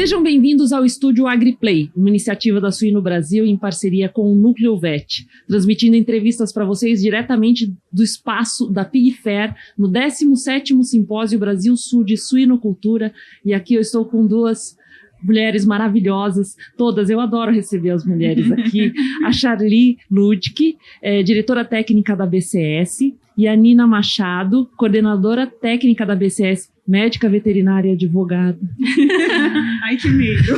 Sejam bem-vindos ao Estúdio AgriPlay, uma iniciativa da Suino Brasil em parceria com o Núcleo VET, transmitindo entrevistas para vocês diretamente do espaço da Pig Fair, no 17º Simpósio Brasil Sul de Suinocultura. E aqui eu estou com duas mulheres maravilhosas, todas, eu adoro receber as mulheres aqui. A Charly Ludtke, diretora técnica da BCS, e a Nina Machado, coordenadora técnica da BCS, médica veterinária e advogada. Ai, que medo.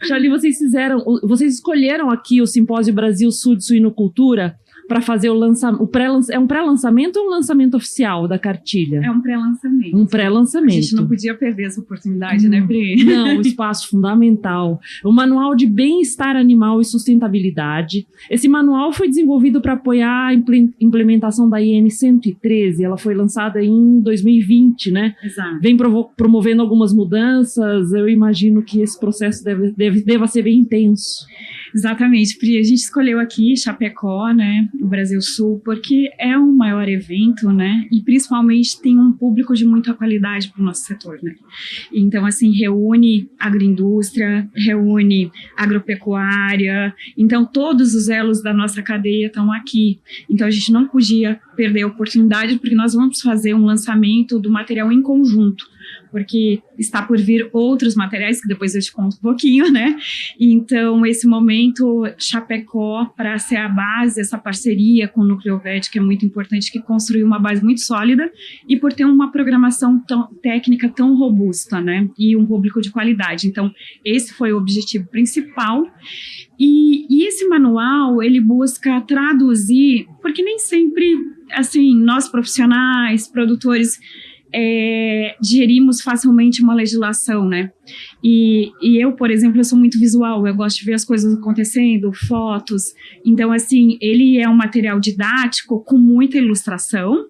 Charly, vocês escolheram aqui o Simpósio Brasil Sul de Suinocultura para fazer o lançamento. É um pré-lançamento ou um lançamento oficial da cartilha? É um pré-lançamento. Um pré-lançamento. A gente não podia perder essa oportunidade, né, Pri? Não, um espaço fundamental. O Manual de Bem-Estar Animal e Sustentabilidade. Esse manual foi desenvolvido para apoiar a implementação da IN 113. Ela foi lançada em 2020, né? Exato. Vem promovendo algumas mudanças. Eu imagino que esse processo deva ser bem intenso. Exatamente, Pri. A gente escolheu aqui Chapecó, né, o Brasil Sul, porque é o maior evento, né, e principalmente tem um público de muita qualidade para o nosso setor, né. Então, assim, reúne agroindústria, reúne agropecuária, então todos os elos da nossa cadeia estão aqui. Então, a gente não podia perder a oportunidade, porque nós vamos fazer um lançamento do material em conjunto, porque está por vir outros materiais, que depois eu te conto um pouquinho, né? Então, esse momento, Chapecó, para ser a base, essa parceria com o Núcleo VET, que é muito importante, que construiu uma base muito sólida, e por ter uma programação técnica tão robusta, né? E um público de qualidade. Então, esse foi o objetivo principal. E esse manual, ele busca traduzir, porque nem sempre, assim, nós profissionais, produtores, digerimos facilmente uma legislação, né? E eu, por exemplo, eu sou muito visual, eu gosto de ver as coisas acontecendo, fotos. Então, assim, ele é um material didático com muita ilustração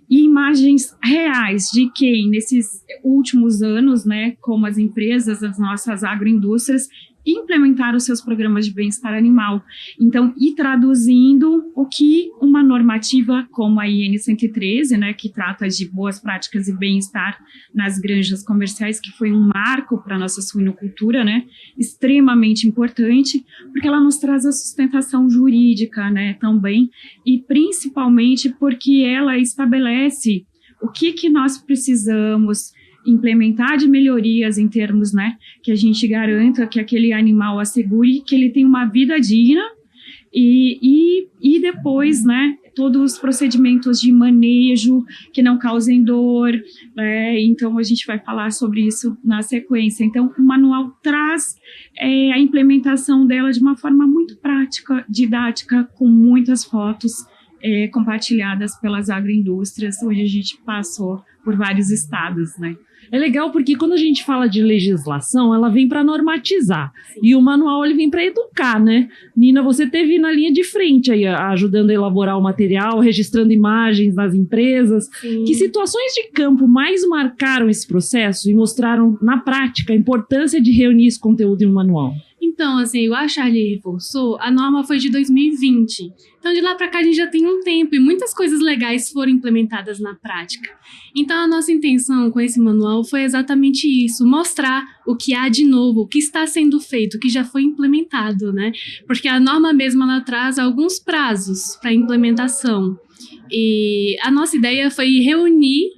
e imagens reais de quem, nesses últimos anos, né, como as empresas, as nossas agroindústrias, implementar os seus programas de bem-estar animal. Então, e traduzindo o que uma normativa como a IN 113, né, que trata de boas práticas e bem-estar nas granjas comerciais, que foi um marco para a nossa suinocultura, né, extremamente importante, porque ela nos traz a sustentação jurídica, né, também, e principalmente porque ela estabelece o que nós precisamos implementar de melhorias em termos, né, que a gente garanta que aquele animal assegure que ele tem uma vida digna e depois, né, todos os procedimentos de manejo que não causem dor, né, então a gente vai falar sobre isso na sequência. Então, o manual traz a implementação dela de uma forma muito prática, didática, com muitas fotos compartilhadas pelas agroindústrias, onde a gente passou por vários estados, né. É legal porque quando a gente fala de legislação, ela vem para normatizar. Sim. E o manual ele vem para educar, né? Nina, você esteve na linha de frente aí, ajudando a elaborar o material, registrando imagens das empresas. Sim. Que situações de campo mais marcaram esse processo e mostraram na prática a importância de reunir esse conteúdo em um manual? Então, assim, igual a Charly reforçou, a norma foi de 2020. Então, de lá para cá, a gente já tem um tempo e muitas coisas legais foram implementadas na prática. Então, a nossa intenção com esse manual foi exatamente isso, mostrar o que há de novo, o que está sendo feito, o que já foi implementado, né? Porque a norma mesma, ela traz alguns prazos para implementação. E a nossa ideia foi reunir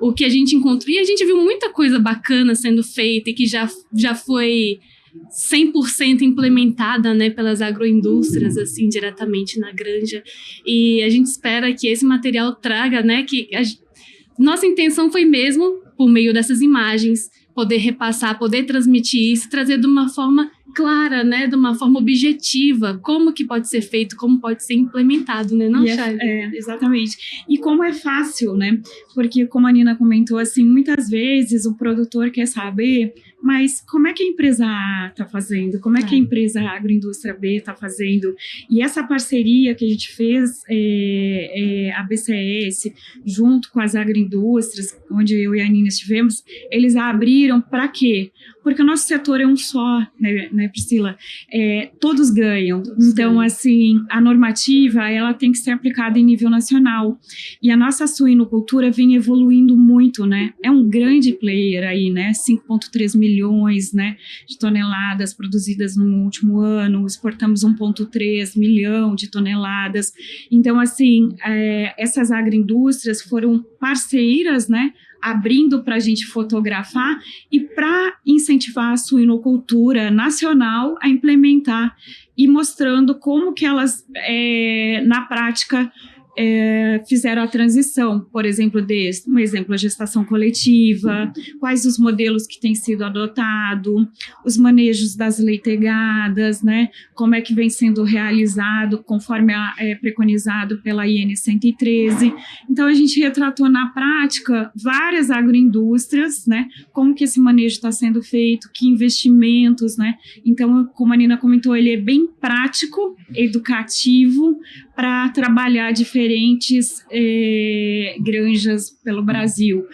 o que a gente encontrou, e a gente viu muita coisa bacana sendo feita e que já foi 100% implementada, né, pelas agroindústrias, assim, diretamente na granja. E a gente espera que esse material traga, né, nossa intenção foi mesmo, por meio dessas imagens, poder repassar, poder transmitir isso, trazer de uma forma clara, né, de uma forma objetiva, como que pode ser feito, como pode ser implementado, né, não, Charly? Exatamente. E como é fácil, né, porque como a Nina comentou, assim, muitas vezes o produtor quer saber mas como é que a empresa A está fazendo? Como é que a empresa agroindústria B está fazendo? E essa parceria que a gente fez, a BCS, junto com as agroindústrias, onde eu e a Nina estivemos, eles abriram para quê? Porque o nosso setor é um só, né, Priscila? Todos ganham. Então, assim, a normativa, ela tem que ser aplicada em nível nacional. E a nossa suinocultura vem evoluindo muito, né? É um grande player aí, né? 5,3 milhões, né, de toneladas produzidas no último ano, exportamos 1,3 milhão de toneladas. Então, assim, essas agroindústrias foram parceiras, né, abrindo para a gente fotografar e para incentivar a suinocultura nacional a implementar e mostrando como que elas, na prática, fizeram a transição, por exemplo, um exemplo, a gestação coletiva, quais os modelos que têm sido adotados, os manejos das leitegadas, né, como é que vem sendo realizado conforme preconizado pela IN 113. Então, a gente retratou na prática várias agroindústrias, né, como que esse manejo está sendo feito, que investimentos, né. Então, como a Nina comentou, ele é bem prático, educativo, para trabalhar diferentes granjas pelo Brasil,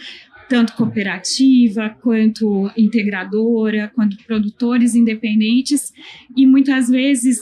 tanto cooperativa, quanto integradora, quanto produtores independentes, e muitas vezes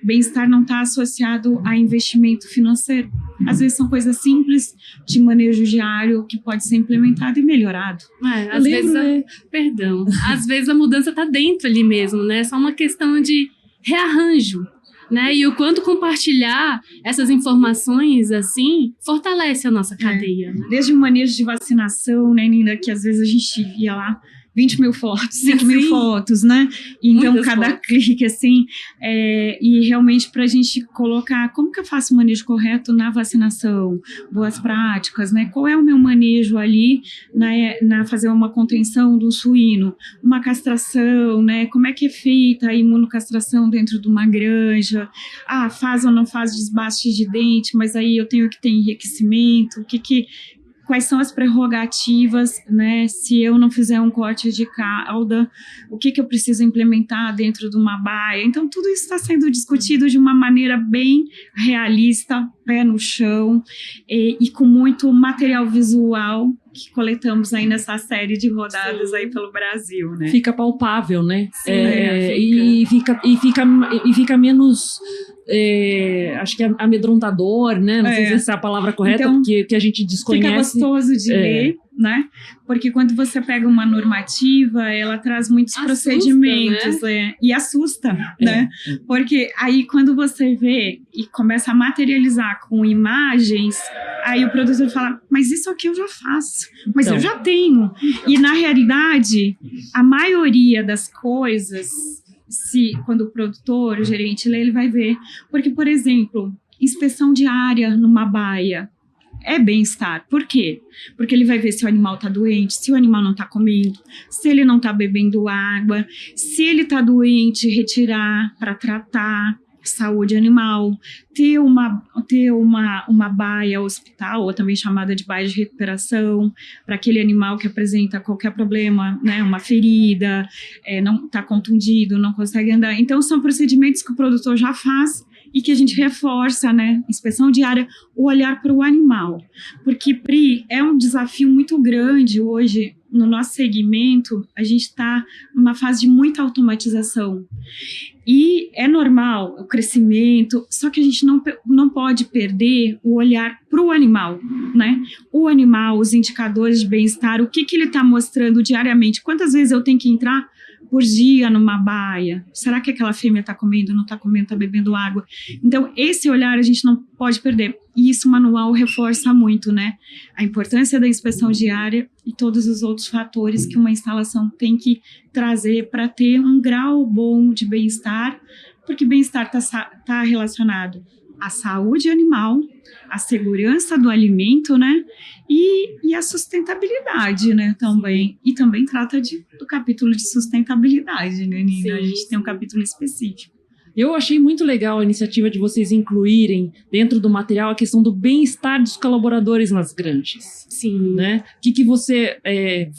bem-estar não está associado a investimento financeiro. Às vezes são coisas simples de manejo diário que pode ser implementado e melhorado. Às vezes a mudança está dentro ali mesmo, né? É só uma questão de rearranjo. Né? E o quanto compartilhar essas informações, assim, fortalece a nossa cadeia. Né? Desde o manejo de vacinação, né, Nina, que às vezes a gente via lá 20 mil fotos, 5 mil fotos, né? Então, muitas cada fotos. Clique, assim, e realmente para a gente colocar como que eu faço o manejo correto na vacinação, boas práticas, né? Qual é o meu manejo ali na fazer uma contenção do suíno, uma castração, né? Como é que é feita a imunocastração dentro de uma granja? Faz ou não faz desbaste de dente, mas aí eu tenho que ter enriquecimento, quais são as prerrogativas, né? Se eu não fizer um corte de cauda, o que eu preciso implementar dentro de uma baia? Então, tudo isso está sendo discutido de uma maneira bem realista, pé no chão, e com muito material visual que coletamos aí nessa série de rodadas aí pelo Brasil, né? Fica palpável, né? Sim, E fica menos, acho que amedrontador, né? Não sei se essa é a palavra correta, então, porque que a gente desconhece. Fica gostoso de ler, né? Porque quando você pega uma normativa, ela traz muitos procedimentos, né? E assusta, né? Porque aí quando você vê e começa a materializar com imagens, aí o produtor fala, mas isso aqui eu já faço, mas eu já tenho. E na realidade, a maioria das coisas, quando o produtor, o gerente lê, ele vai ver. Porque, por exemplo, inspeção diária numa baia, é bem-estar. Por quê? Porque ele vai ver se o animal está doente, se o animal não está comendo, se ele não está bebendo água, se ele está doente, retirar para tratar, saúde animal, ter uma baia hospital, ou também chamada de baia de recuperação, para aquele animal que apresenta qualquer problema, né, uma ferida, não está contundido, não consegue andar. Então, são procedimentos que o produtor já faz e que a gente reforça, né, inspeção diária, o olhar para o animal. Porque, Pri, é um desafio muito grande hoje, no nosso segmento, a gente está numa fase de muita automatização. E é normal o crescimento, só que a gente não pode perder o olhar para o animal, né? O animal, os indicadores de bem-estar, o que ele está mostrando diariamente, quantas vezes eu tenho que entrar por dia numa baia? Será que aquela fêmea está comendo, não está comendo, está bebendo água? Então, esse olhar a gente não pode perder. E isso o manual reforça muito, né? A importância da inspeção diária e todos os outros fatores que uma instalação tem que trazer para ter um grau bom de bem-estar, porque bem-estar está relacionado à saúde animal, à segurança do alimento, né? E a sustentabilidade, né, também. E também trata do capítulo de sustentabilidade, né, Nina? A gente tem um capítulo específico. Eu achei muito legal a iniciativa de vocês incluírem dentro do material a questão do bem-estar dos colaboradores nas granjas. Sim. Né? O que você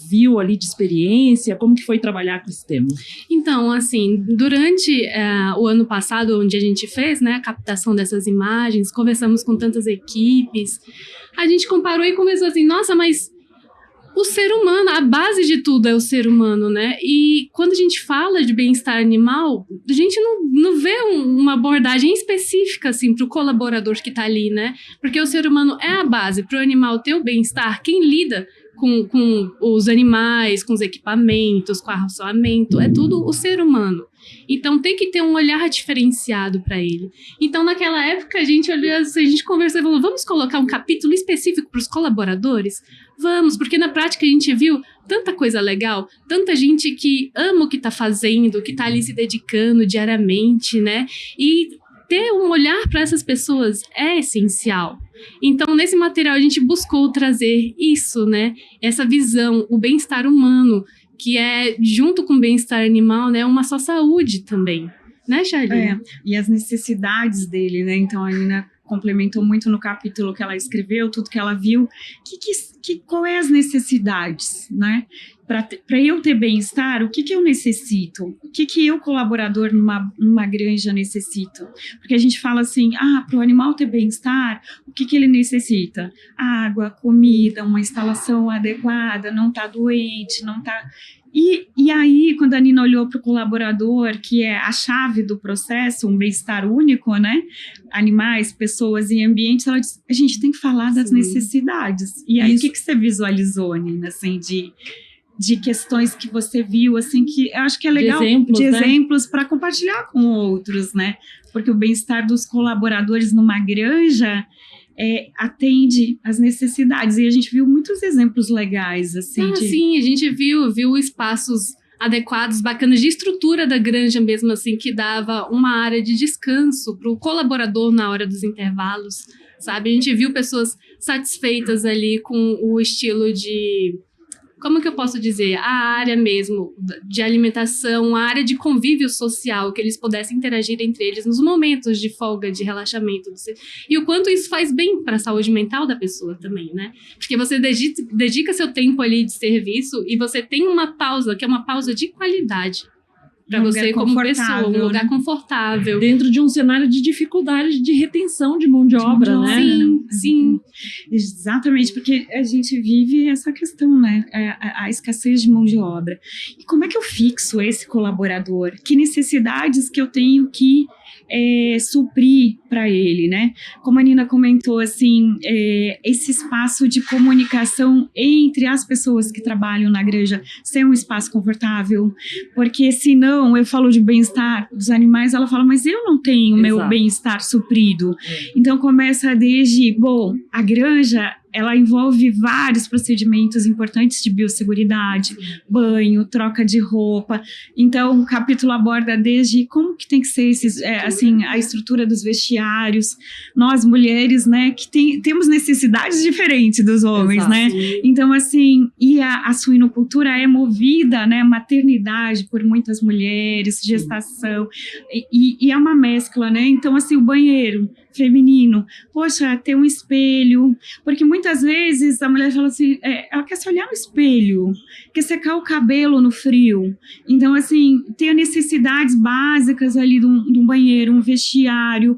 viu ali de experiência? Como que foi trabalhar com esse tema? Então, assim, durante o ano passado, onde a gente fez, né, a captação dessas imagens, conversamos com tantas equipes, a gente comparou e começou assim, nossa, mas o ser humano, a base de tudo é o ser humano, né? E quando a gente fala de bem-estar animal, a gente não vê uma abordagem específica, assim, para o colaborador que está ali, né? Porque o ser humano é a base para o animal ter o bem-estar. Quem lida com os animais, com os equipamentos, com o racionamento, é tudo o ser humano. Então tem que ter um olhar diferenciado para ele. Então naquela época a gente conversou e falou, vamos colocar um capítulo específico para os colaboradores? Vamos, porque na prática a gente viu tanta coisa legal, tanta gente que ama o que está fazendo, que está ali se dedicando diariamente, né? E ter um olhar para essas pessoas é essencial. Então, nesse material, a gente buscou trazer isso, né? Essa visão, o bem-estar humano, que é, junto com o bem-estar animal, né? Uma só saúde também. Né, Charlie? E as necessidades dele, né? Então, a Nina complementou muito no capítulo que ela escreveu, tudo que ela viu. Qual é as necessidades, né? Para eu ter bem-estar, o que eu necessito? O que eu, colaborador numa granja, necessito? Porque a gente fala assim, para o animal ter bem-estar, o que ele necessita? Água, comida, uma instalação adequada, não está doente, não está... E aí, quando a Nina olhou para o colaborador, que é a chave do processo, um bem-estar único, né? Animais, pessoas e ambientes, ela disse, a gente tem que falar das necessidades. E aí, o que você visualizou, Nina, assim, de questões que você viu, assim, que eu acho que é legal, de exemplos para compartilhar com outros, né? Porque o bem-estar dos colaboradores numa granja atende às necessidades, e a gente viu muitos exemplos legais, assim. Sim, a gente viu espaços adequados, bacanas, de estrutura da granja mesmo, assim, que dava uma área de descanso para o colaborador na hora dos intervalos, sabe? A gente viu pessoas satisfeitas ali com o estilo de... Como que eu posso dizer? A área mesmo de alimentação, a área de convívio social, que eles pudessem interagir entre eles nos momentos de folga, de relaxamento. E o quanto isso faz bem para a saúde mental da pessoa também, né? Porque você dedica seu tempo ali de serviço e você tem uma pausa, que é uma pausa de qualidade. Para você como pessoa, um lugar confortável. Dentro de um cenário de dificuldade de retenção de mão de obra, né? Sim. Exatamente, porque a gente vive essa questão, né? A escassez de mão de obra. E como é que eu fixo esse colaborador? Que necessidades que eu tenho que suprir para ele, né? Como a Nina comentou, assim, esse espaço de comunicação entre as pessoas que trabalham na granja ser um espaço confortável, porque senão eu falo de bem-estar dos animais, ela fala, mas eu não tenho meu bem-estar suprido. Então começa desde, a granja, ela envolve vários procedimentos importantes de biosseguridade, banho, troca de roupa. Então, o capítulo aborda desde como que tem que ser a estrutura dos vestiários. Nós, mulheres, né, que temos necessidades diferentes dos homens, né? Então, assim, e a suinocultura é movida, né, maternidade por muitas mulheres, gestação, e é uma mescla, né? Então, assim, o banheiro feminino, poxa, ter um espelho, porque muitas vezes a mulher fala assim, ela quer se olhar no espelho, quer secar o cabelo no frio, então assim, ter necessidades básicas ali de um banheiro, um vestiário,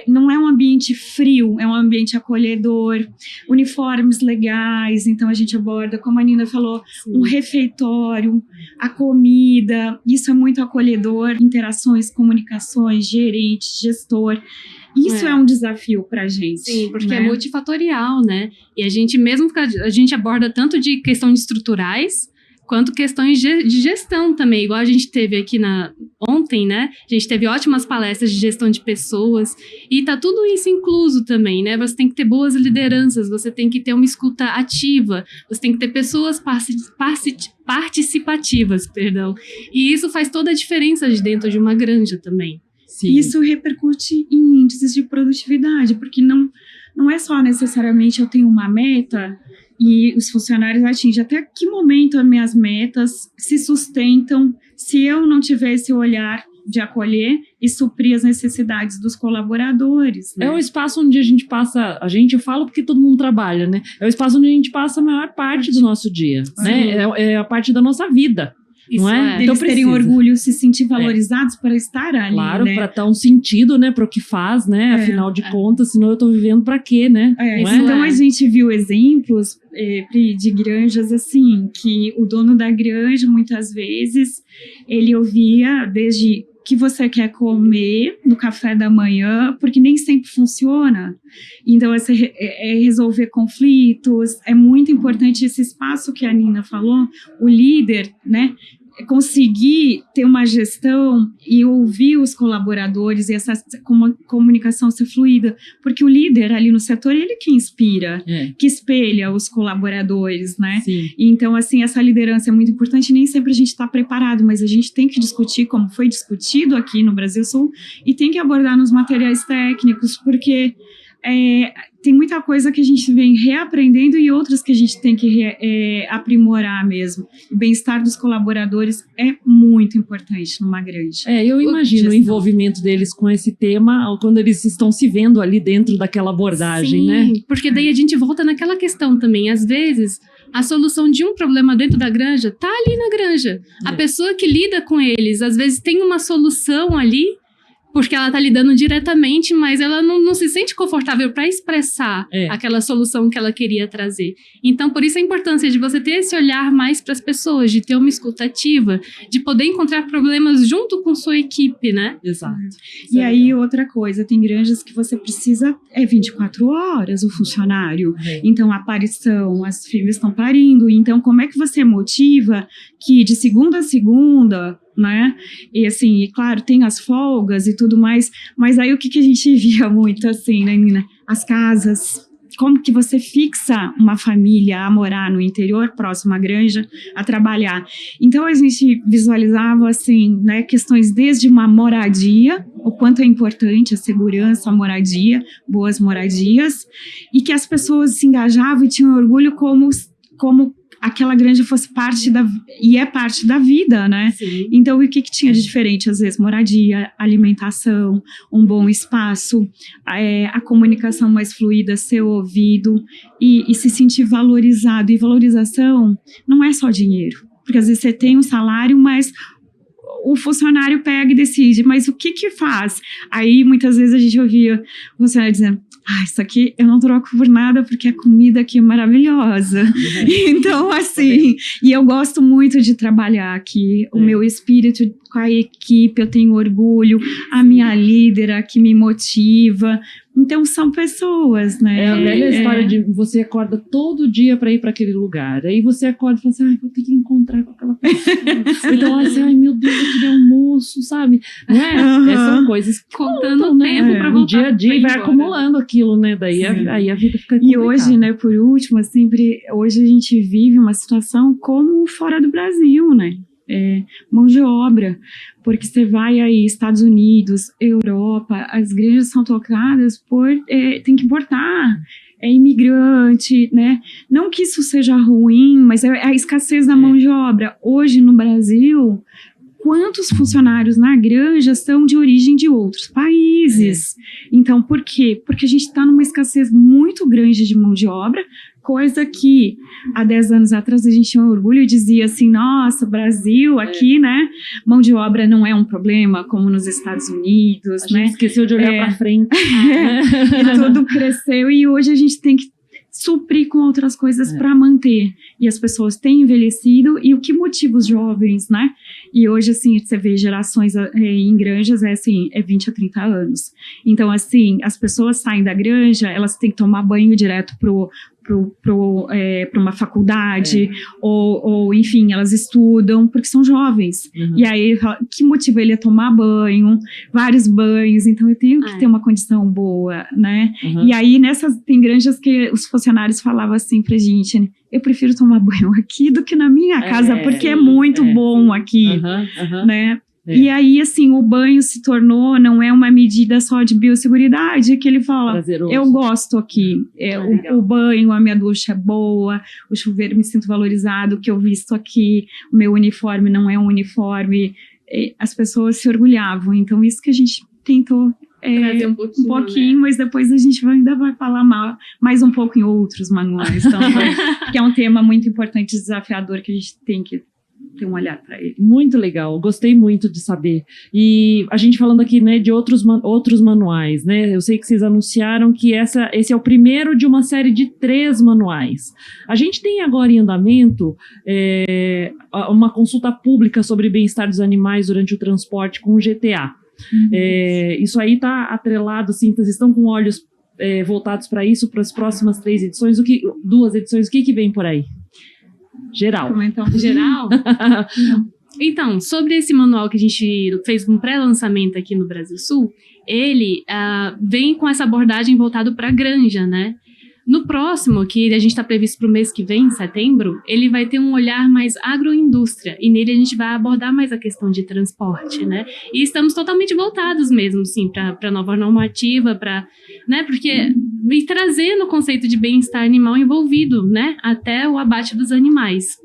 não é um ambiente frio, é um ambiente acolhedor, uniformes legais, então a gente aborda, como a Nina falou, um refeitório, a comida, isso é muito acolhedor, interações, comunicações, gerente, gestor. Isso é um desafio para a gente. Sim, porque é multifatorial, né? E a gente aborda tanto de questões estruturais, quanto questões de gestão também. Igual a gente teve aqui ontem, né? A gente teve ótimas palestras de gestão de pessoas. E tá tudo isso incluso também, né? Você tem que ter boas lideranças, você tem que ter uma escuta ativa, você tem que ter pessoas participativas, perdão. E isso faz toda a diferença dentro de uma granja também. Sim. Isso repercute em índices de produtividade, porque não é só necessariamente eu tenho uma meta e os funcionários atingem. Até que momento as minhas metas se sustentam se eu não tiver esse olhar de acolher e suprir as necessidades dos colaboradores, né? É um espaço onde a gente passa, eu falo porque todo mundo trabalha, né? É o espaço onde a gente passa a maior parte do nosso dia, né? É a parte da nossa vida. Isso não é? Eles terem orgulho, se sentir valorizados para estar ali, claro, né? para dar um sentido, né, para o que faz, né? Afinal de contas, senão eu estou vivendo para quê, né? Então a gente viu exemplos de granjas assim, que o dono da granja, muitas vezes, ele ouvia desde que você quer comer no café da manhã, porque nem sempre funciona. Então, é resolver conflitos, é muito importante esse espaço que a Nina falou, o líder, né? Conseguir ter uma gestão e ouvir os colaboradores e essa comunicação ser fluida, porque o líder ali no setor, ele que inspira, que espelha os colaboradores, né? Sim. Então, assim, essa liderança é muito importante, nem sempre a gente está preparado, mas a gente tem que discutir como foi discutido aqui no Brasil Sul e tem que abordar nos materiais técnicos, porque tem muita coisa que a gente vem reaprendendo e outras que a gente tem que aprimorar mesmo. O bem-estar dos colaboradores é muito importante numa grande. Eu imagino o envolvimento deles com esse tema quando eles estão se vendo ali dentro daquela abordagem, sim, né? Porque daí a gente volta naquela questão também. Às vezes, a solução de um problema dentro da granja tá ali na granja. A pessoa que lida com eles, às vezes tem uma solução ali, porque ela está lidando diretamente, mas ela não se sente confortável para expressar aquela solução que ela queria trazer. Então, por isso a importância de você ter esse olhar mais para as pessoas, de ter uma escuta ativa, de poder encontrar problemas junto com sua equipe, né? Exato. E aí, outra coisa, tem granjas que você precisa 24 horas o funcionário. Então, a aparição, as fêmeas estão parindo. Então, como é que você motiva que de segunda a segunda, né? E assim, e claro, tem as folgas e tudo mais, mas aí o que a gente via muito assim, né, Nina? As casas, como que você fixa uma família a morar no interior, próximo à granja, a trabalhar. Então a gente visualizava assim, né, questões desde uma moradia, o quanto é importante a segurança, a moradia, boas moradias, e que as pessoas se engajavam e tinham orgulho como aquela granja fosse parte da vida, né? Sim. Então, o que tinha de diferente? Às vezes, moradia, alimentação, um bom espaço, a comunicação mais fluida, ser ouvido e se sentir valorizado. E valorização não é só dinheiro, porque às vezes você tem um salário, mas o funcionário pega e decide, mas o que faz? Aí, muitas vezes, a gente ouvia o funcionário dizendo, isso aqui eu não troco por nada porque a comida aqui é maravilhosa. Então, assim, e eu gosto muito de trabalhar aqui, o meu espírito com a equipe, eu tenho orgulho, a minha líder que me motiva. Então, são pessoas, né? É a velha história de você acorda todo dia para ir para aquele lugar. Aí você acorda e fala assim, vou ter que encontrar com aquela pessoa. Então, assim, meu Deus, aquele almoço, sabe? Não é? São coisas que contando o tempo para voltar. Dia a dia vai acumulando aquilo, né? Daí aí a vida fica complicada. E hoje, né, por último, hoje a gente vive uma situação como fora do Brasil, né? Mão de obra, porque você vai aí, Estados Unidos, Europa, as granjas são tocadas tem que importar, imigrante, né? Não que isso seja ruim, mas é a escassez da mão de obra. Hoje no Brasil, quantos funcionários na granja são de origem de outros países? Então, por quê? Porque a gente está numa escassez muito grande de mão de obra, coisa que há 10 anos atrás a gente tinha orgulho e dizia assim, nossa, Brasil, aqui, né, mão de obra não é um problema, como nos Estados Unidos, né? Esqueceu de olhar para frente. E tudo cresceu e hoje a gente tem que suprir com outras coisas para manter. E as pessoas têm envelhecido e o que motiva os jovens, né? E hoje, assim, você vê gerações em granjas, é 20 a 30 anos. Então, assim, as pessoas saem da granja, elas têm que tomar banho direto para uma faculdade, ou enfim, elas estudam porque são jovens. E aí, que motiva ele a tomar banho, vários banhos, então eu tenho que ter uma condição boa, né? E aí, tem granjas que os funcionários falavam assim pra gente, né? Eu prefiro tomar banho aqui do que na minha casa, porque é muito bom aqui, né? E aí, assim, o banho se tornou, não é uma medida só de biosseguridade, que ele fala, prazeroso. Eu gosto aqui, o banho, a minha ducha é boa, o chuveiro me sinto valorizado, o que eu visto aqui, o meu uniforme não é um uniforme as pessoas se orgulhavam. Então, isso que a gente tentou trazer um pouquinho, né? Mas depois a gente ainda vai falar mais um pouco em outros manuais também, que é um tema muito importante e desafiador que a gente tem que ter um olhar para ele. Muito legal, gostei muito de saber. E a gente falando aqui, né, de outros manuais, né? Eu sei que vocês anunciaram que esse é o primeiro de uma série de 3 manuais. A gente tem agora em andamento uma consulta pública sobre bem-estar dos animais durante o transporte com o GTA. Isso aí está atrelado, assim, vocês estão com olhos voltados para isso, para as próximas 2 edições, o que vem por aí? Geral. Geral? Então, sobre esse manual que a gente fez um pré-lançamento aqui no Brasil Sul, ele vem com essa abordagem voltado para a granja, né? No próximo, que a gente está previsto para o mês que vem, em setembro, ele vai ter um olhar mais agroindústria, e nele a gente vai abordar mais a questão de transporte, né? E estamos totalmente voltados mesmo, sim, para a nova normativa, né? Porque e trazendo o conceito de bem-estar animal envolvido, né? Até o abate dos animais.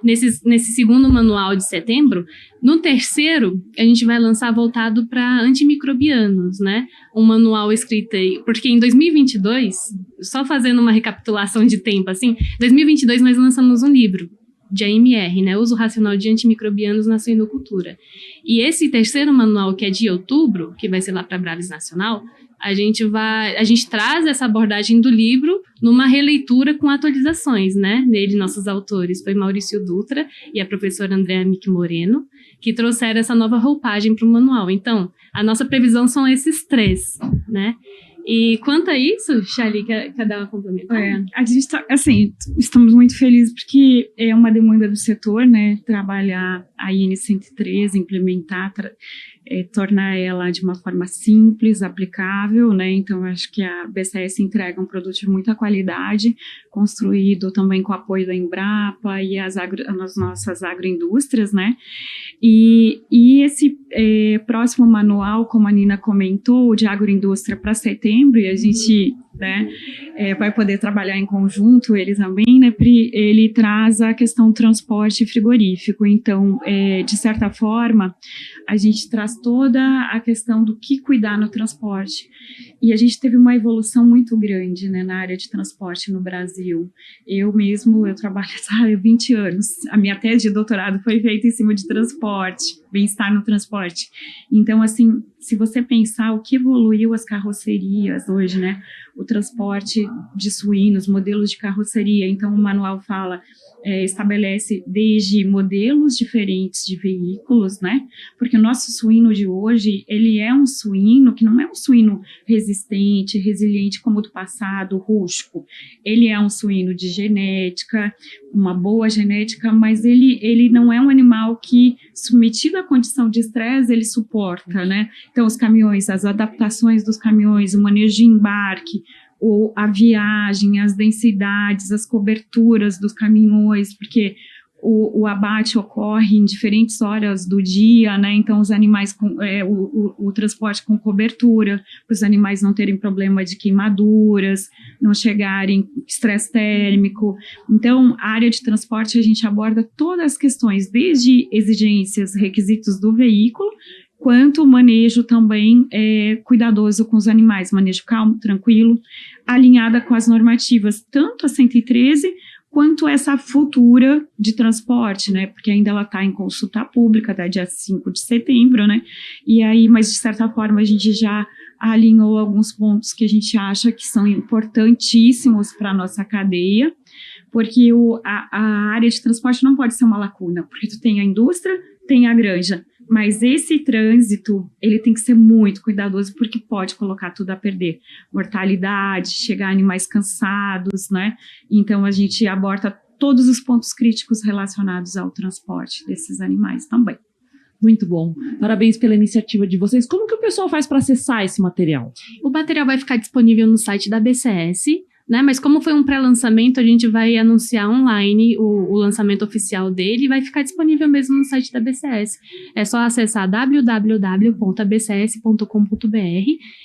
Nesse segundo manual de setembro, no terceiro, a gente vai lançar voltado para antimicrobianos, né? Um manual escrito aí, porque em 2022, só fazendo uma recapitulação de tempo, assim, 2022 nós lançamos um livro de AMR, né? Uso racional de antimicrobianos na suinocultura. E esse terceiro manual, que é de outubro, que vai ser lá para a Braves Nacional, a gente traz essa abordagem do livro numa releitura com atualizações, né? Nele, nossos autores foi Maurício Dutra e a professora Andréa Mick Moreno, que trouxeram essa nova roupagem para o manual. Então, a nossa previsão são esses 3, né? E quanto a isso, Charlie, quer dar uma complementar? A gente tá, assim, estamos muito felizes porque é uma demanda do setor, né? Trabalhar a IN 113, implementar, tornar ela de uma forma simples, aplicável, né? Então, acho que a BCS entrega um produto de muita qualidade, construído também com o apoio da Embrapa e as nossas agroindústrias, né? E esse próximo manual, como a Nina comentou, de agroindústria para setembro, e a gente, né, vai poder trabalhar em conjunto, ele também, né, ele traz a questão do transporte frigorífico. Então, de certa forma, a gente traz toda a questão do que cuidar no transporte. E a gente teve uma evolução muito grande, né, na área de transporte no Brasil. Eu trabalho há 20 anos. A minha tese de doutorado foi feita em cima de transporte, bem-estar no transporte. Então, assim, se você pensar o que evoluiu as carrocerias hoje, né, o transporte de suínos, modelos de carroceria. Então, o manual estabelece desde modelos diferentes de veículos, né? Porque o nosso suíno de hoje, ele é um suíno que não é um suíno resistente, resiliente como o do passado, rústico. Ele é um suíno de genética, uma boa genética, mas ele não é um animal que, submetido à condição de estresse, ele suporta, né? Então, os caminhões, as adaptações dos caminhões, o manejo de embarque, a viagem, as densidades, as coberturas dos caminhões, porque o abate ocorre em diferentes horas do dia, né? Então os animais o transporte com cobertura, para os animais não terem problema de queimaduras, não chegarem estresse térmico. Então a área de transporte a gente aborda todas as questões, desde exigências, requisitos do veículo, quanto o manejo também cuidadoso com os animais, manejo calmo, tranquilo, alinhada com as normativas, tanto a 113 quanto essa futura de transporte, né, porque ainda ela está em consulta pública, até dia 5 de setembro, né, e aí, mas de certa forma a gente já alinhou alguns pontos que a gente acha que são importantíssimos para a nossa cadeia, porque a área de transporte não pode ser uma lacuna, porque tu tem a indústria, tem a granja, mas esse trânsito, ele tem que ser muito cuidadoso, porque pode colocar tudo a perder. Mortalidade, chegar a animais cansados, né? Então, a gente aborda todos os pontos críticos relacionados ao transporte desses animais também. Muito bom. Parabéns pela iniciativa de vocês. Como que o pessoal faz para acessar esse material? O material vai ficar disponível no site da BCS, né? Mas como foi um pré-lançamento, a gente vai anunciar online o lançamento oficial dele e vai ficar disponível mesmo no site da BCS. É só acessar www.bcs.com.br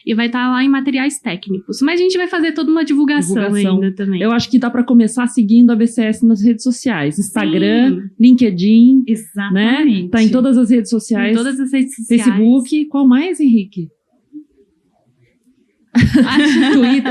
e vai estar lá em materiais técnicos. Mas a gente vai fazer toda uma divulgação ainda também. Eu acho que dá para começar seguindo a BCS nas redes sociais. Instagram, Sim. LinkedIn, Exatamente. né? Tá em todas as redes sociais. Em todas as redes sociais. Facebook. Qual mais, Henrique?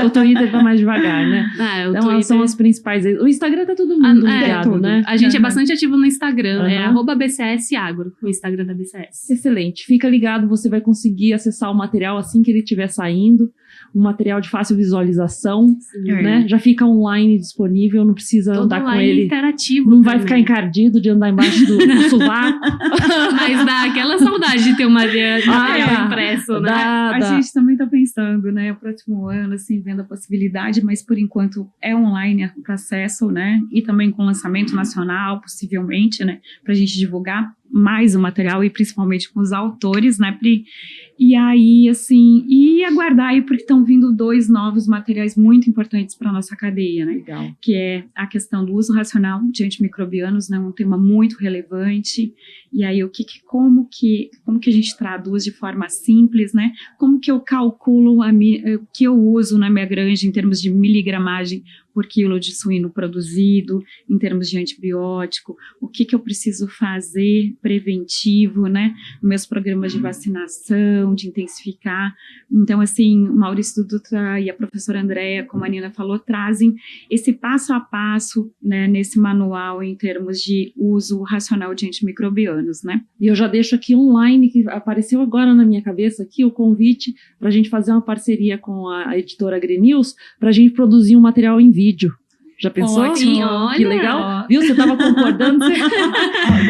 O Twitter tá mais devagar, né? O Então, Twitter... são as principais. O Instagram tá todo mundo ligado, tudo. né? A gente é bastante ativo no Instagram, é Uhum. @BCSagro, o Instagram da BCS. Excelente. Fica ligado, você vai conseguir acessar o material assim que ele estiver saindo. Um material de fácil visualização, né? Já fica online disponível, não precisa Todo andar com online ele. interativo. Não também. vai ficar encardido de andar embaixo do sovaco. Mas dá aquela saudade de ter um material Dá. impresso, né? A gente também está pensando, né, o próximo ano, assim, vendo a possibilidade, mas por enquanto é online o processo, né, e também com lançamento nacional, possivelmente, né, para a gente divulgar mais o material e principalmente com os autores, né, Pri? E aí, assim, e aguardar aí, porque estão vindo 2 novos materiais muito importantes para a nossa cadeia, né? Legal. Que é a questão do uso racional de antimicrobianos, né, um tema muito relevante. E aí, como que a gente traduz de forma simples, né? Como que eu calculo o que eu uso na minha granja em termos de miligramagem por quilo de suíno produzido, em termos de antibiótico, o que eu preciso fazer preventivo, né? Meus programas de vacinação, de intensificar. Então, assim, o Maurício Dutra e a professora Andréa, como a Nina falou, trazem esse passo a passo, né, nesse manual em termos de uso racional de antimicrobianos, né? E eu já deixo aqui online, que apareceu agora na minha cabeça aqui, o convite para a gente fazer uma parceria com a editora AgriNews para a gente produzir um material em vídeo. Já pensou? Ótimo. Que legal. Viu? Você estava concordando?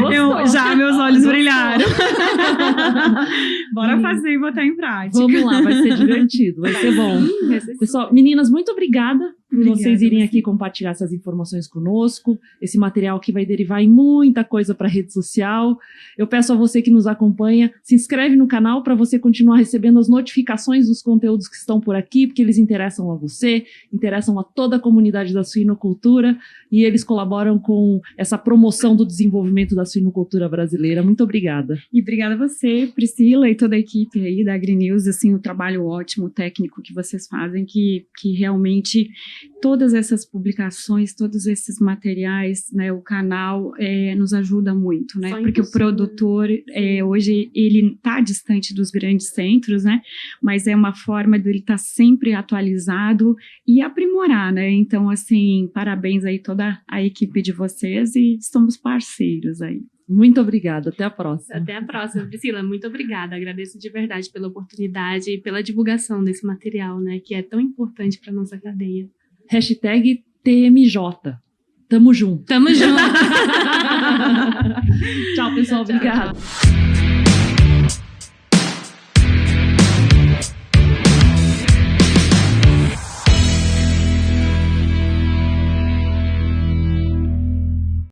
Meus olhos brilharam. Bora fazer e botar em prática. Vamos lá, vai ser divertido, vai ser bom. Pessoal, meninas, muito obrigada por vocês irem aqui compartilhar essas informações conosco. Esse material que vai derivar em muita coisa para a rede social. Eu peço a você que nos acompanha, se inscreve no canal para você continuar recebendo as notificações dos conteúdos que estão por aqui, porque eles interessam a você, interessam a toda a comunidade da suinocultura e eles colaboram com essa promoção do desenvolvimento da suinocultura brasileira. Muito obrigada. E obrigada a você, Priscila, e toda a equipe aí da AgriNews, assim, o trabalho ótimo, técnico que vocês fazem, que realmente todas essas publicações, todos esses materiais, né, o canal nos ajuda muito, né? Porque o produtor, hoje, ele está distante dos grandes centros, né? Mas é uma forma dele estar sempre atualizado e aprimorar, né? Então, assim, parabéns aí toda a equipe de vocês e somos parceiros aí. Muito obrigada, até a próxima. Até a próxima, Priscila. Muito obrigada. Agradeço de verdade pela oportunidade e pela divulgação desse material, né? Que é tão importante para nossa cadeia. #TMJ. Tamo junto. Tamo junto. Tchau, pessoal. Obrigada.